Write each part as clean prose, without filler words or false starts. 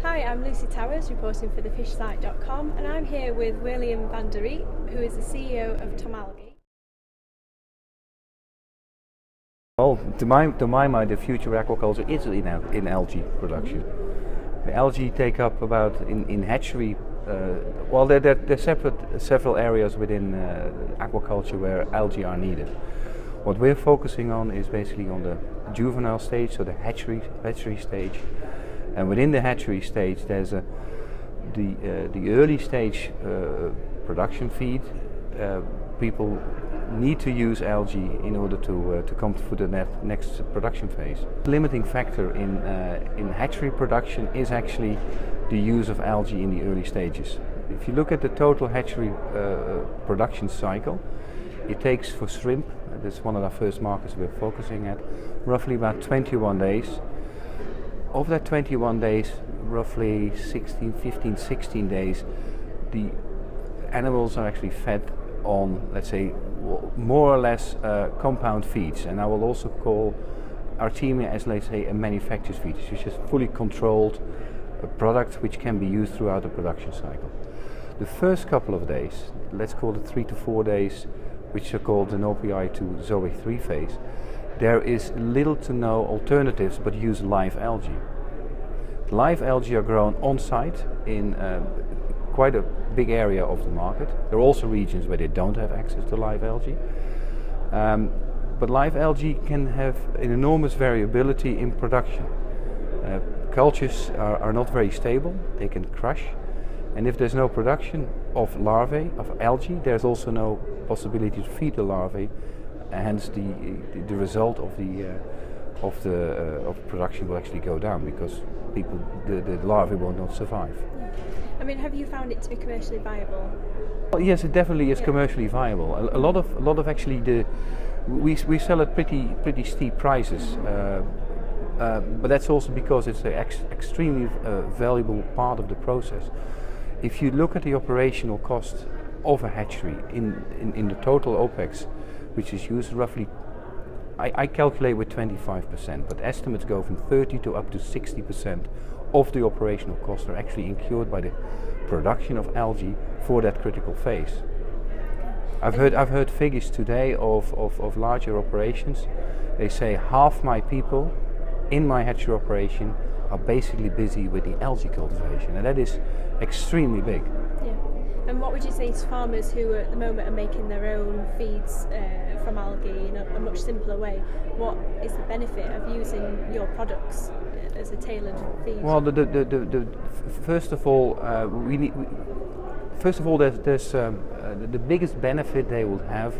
Hi, I'm Lucy Towers, reporting for thefishsite.com, and I'm here with William van der Riet, who is the CEO of Tom Algae. Well, to my mind, the future of aquaculture is in algae production. The algae take up about in hatchery. There are several areas within aquaculture where algae are needed. What we're focusing on is basically on the juvenile stage, so the hatchery stage. And within the hatchery stage, there's the early stage production feed. People need to use algae in order to come to the next production phase. The limiting factor in hatchery production is actually the use of algae in the early stages. If you look at the total hatchery production cycle, it takes for shrimp, that's one of our first markets we're focusing at, roughly about 21 days. Of that 21 days, roughly 15, 16 days, the animals are actually fed on, let's say, more or less compound feeds. And I will also call Artemia as, let's say, a manufacturer's feed, which is fully controlled product which can be used throughout the production cycle. The first couple of days, let's call it 3 to 4 days, which are called the NOPI to ZOE3 phase, there is little to no alternatives but use live algae. Live algae are grown on site in quite a big area of the market. There are also regions where they don't have access to live algae. But live algae can have an enormous variability in production. Cultures are not very stable, they can crush. And if there's no production of larvae, of algae, there's also no possibility to feed the larvae. Hence the result of production will actually go down because the larvae will not survive. I mean, have you found it to be commercially viable? Well, yes, it definitely is commercially viable. A lot of actually we sell at pretty steep prices, but that's also because it's an extremely valuable part of the process. If you look at the operational cost of a hatchery in the total OPEX, which is used roughly, I calculate with 25%, but estimates go from 30 to up to 60% of the operational costs are actually incurred by the production of algae for that critical phase. I've heard figures today of larger operations. They say half my people in my hatchery operation are basically busy with the algae cultivation, and that is extremely big. Yeah. And what would you say to farmers who at the moment are making their own feeds from algae in a much simpler way? What is the benefit of using your products as a tailored feed? Well, first of all, there's the biggest benefit they will have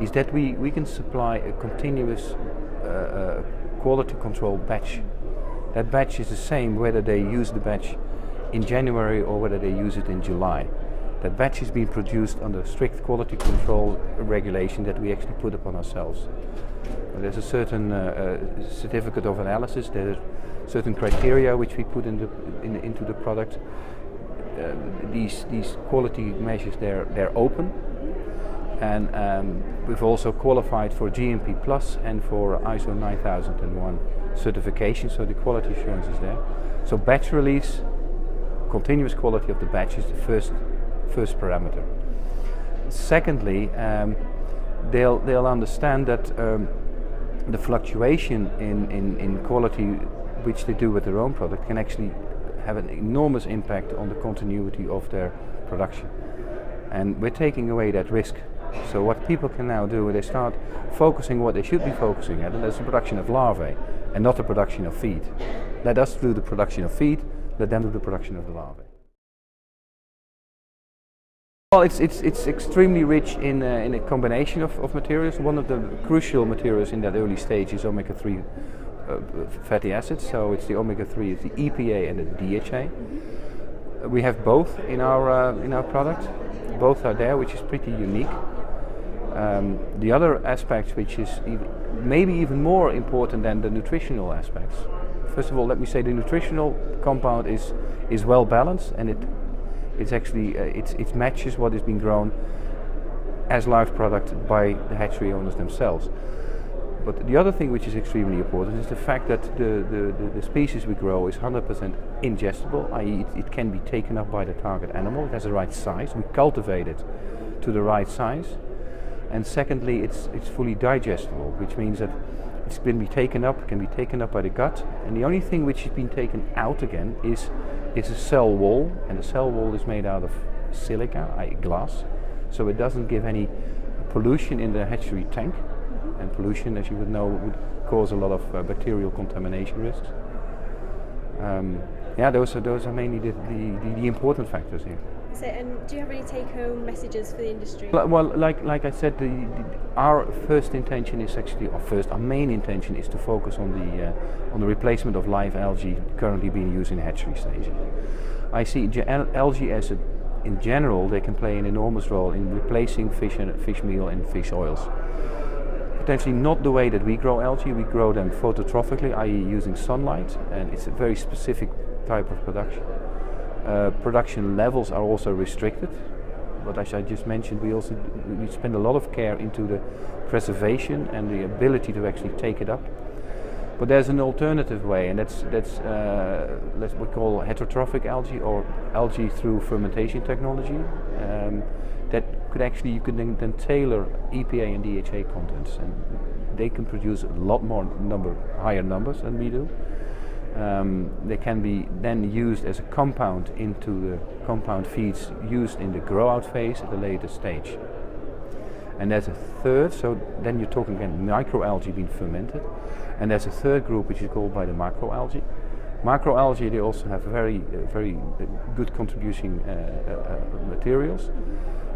is that we can supply a continuous quality control batch. That batch is the same whether they use the batch in January or whether they use it in July. That batch is being produced under strict quality control regulation that we actually put upon ourselves. There's a certain certificate of analysis, there are certain criteria which we put into the product. These quality measures, they're open, and we've also qualified for GMP Plus and for ISO 9001 certification, so the quality assurance is there. So batch release, continuous quality of the batch is the first parameter. Secondly, they'll understand that the fluctuation in quality which they do with their own product can actually have an enormous impact on the continuity of their production. And we're taking away that risk. So what people can now do, they start focusing what they should be focusing at, and that's the production of larvae and not the production of feed. Let us do the production of feed, let them do the production of the larvae. Well, it's extremely rich in a combination of materials. One of the crucial materials in that early stage is omega-3 fatty acids. So it's the omega-3, it's the EPA and the DHA. We have both in our product. Both are there, which is pretty unique. The other aspect, which is maybe even more important than the nutritional aspects. First of all, let me say the nutritional compound is well balanced, and it matches what is being grown as live product by the hatchery owners themselves. But the other thing which is extremely important is the fact that the species we grow is 100% ingestible, i.e. it can be taken up by the target animal. It has the right size. We cultivate it to the right size. And secondly, it's fully digestible, which means that it's can be taken up by the gut. And the only thing which has been taken out again is a cell wall, and the cell wall is made out of silica, i.e. glass, so it doesn't give any pollution in the hatchery tank. And pollution, as you would know, would cause a lot of bacterial contamination risks. Those are mainly the important factors here. So, and do you have any take-home messages for the industry? Well, like I said, our first intention is actually, our main intention is to focus on the replacement of live algae currently being used in hatchery stages. I see algae as in general, they can play an enormous role in replacing fish meal and fish oils. Potentially not the way that we grow algae. We grow them phototrophically, i.e. using sunlight, and it's a very specific type of production. Production levels are also restricted, but as I just mentioned, we spend a lot of care into the preservation and the ability to actually take it up. But there's an alternative way, and that's what we call heterotrophic algae, or algae through fermentation technology. That could actually, you could then tailor EPA and DHA contents, and they can produce a lot more higher numbers than we do. They can be then used as a compound into the compound feeds used in the grow out phase at a later stage. And there's a third, so then you're talking again microalgae being fermented, and there's a third group which is called by the macroalgae. Macroalgae, they also have very good contributing materials.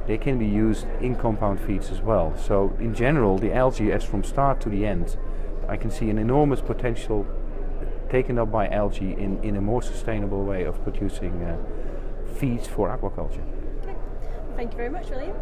They can be used in compound feeds as well. So in general, the algae, as from start to the end, I can see an enormous potential taken up by algae in a more sustainable way of producing feeds for aquaculture. Okay. Well, thank you very much, William.